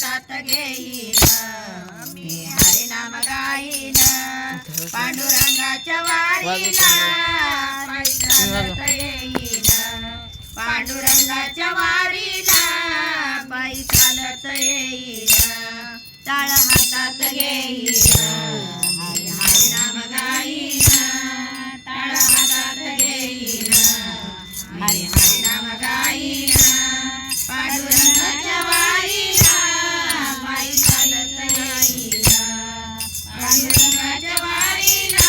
हातात घेईन मी हरिनाम गाईन पांडुरंगाच्या वारीला पायी चालत येईन पांडुरंगाच्या वारीला पायी चालत येईन टाळ हातात घेईन हरिनाम गाईन टाळ हातात घेईन हरिनाम गाईन पांडुरंगाच्या वारीला पायी चालत येईन पांडुरंगाच्या वारीला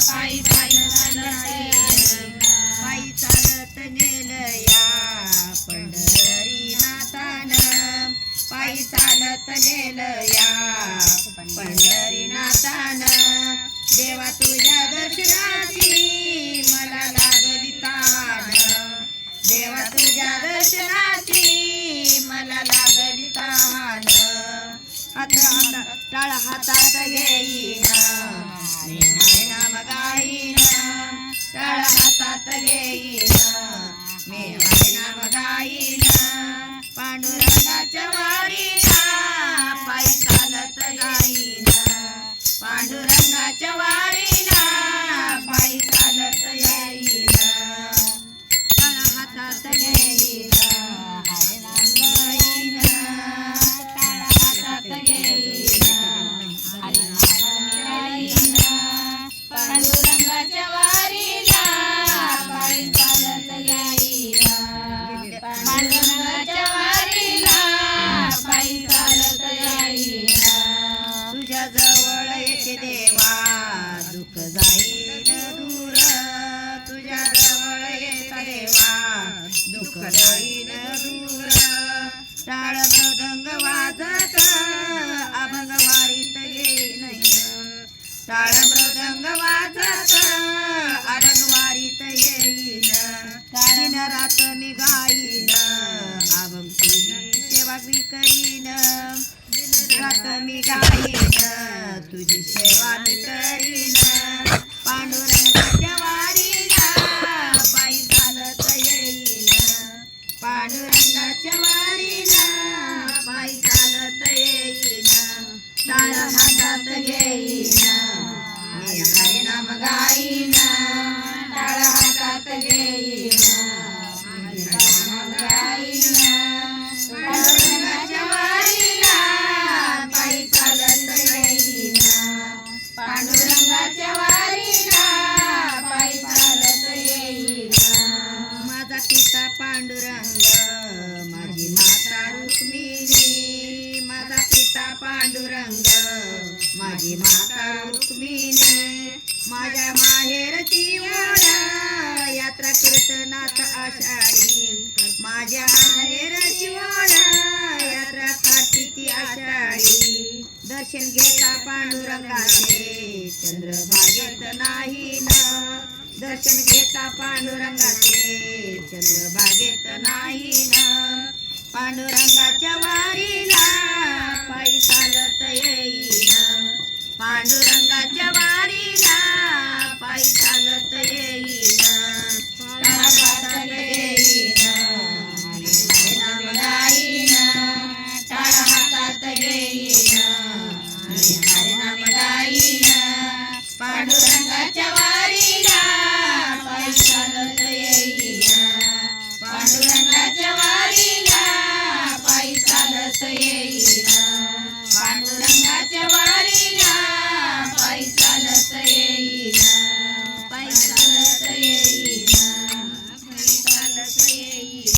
पायी चालत येईन पायी चालत नेलं या पंढरीनाथानं पायी चालत नेलं या पंढरीनाथानं देवा तुझ्या दर्शनाची मला लागली तान देवा तुझ्या दर्शनाची मला लागली तान टाळ हातात घेईन मी हरिनाम गाईन टाळ हातात घेईन मी हरिनाम गाईन पांडुरंगाच्या वारीला पायी चालत जाईन पांडुरंगाच्या वारीला पायी चालत येईन टाळ हातात घेईन हरिनाम गाईन टाळ हातात घेईन हरिनाम गाईन पांडुरंगाच्या वारीला पायी चालत येईन पांडुरंगाच्या वारीला पायी चालत येईन तुझ्या जवळ येते देवा दुःख जाईल दूर तुझ्या जवळ येते देवा दुःख जाईल दूर टाळ मृदंग वाजत अभंग वारीत येईन टाळ मृदंग वाजत अभंग वारीत येईन दिन रात मी गाईन अभंग तुझी सेवा मी करीन रात मी गाईन तुझी सेवा मी करीन पांडुरंगाच्या वारीला पायी चालत येईन पांडुरंगाच्या वारीला पायी चालत येईन टाळ हातात घेईन मी हरिनाम गाईन टाळ हातात घेईन हरिनाम गाईन पांडुरंगाच्या वारीला पायी चालत येईन पांडुरंगाच्या वारीला पायी चालत येईन माझा पिता पांडुरंग माझी माता रुक्मिणी माझा पिता पांडुरंग माझी माता रुक्मिणी माझ्या माहेरची ओढ यात्रा कीर्तनात आषाढी माझ्या माहेरची ओढ यात्रा कार्तिकी आषाढी दर्शन घेता पांडुरंगाचे चंद्रभागेत नाही न दर्शन घेता पांडुरंगाचे चंद्रभागेत नाही न पांडुरंगाच्या वारीला पायी चालत येईन पांडुरंगाच्या वारीला पायी चालत येईन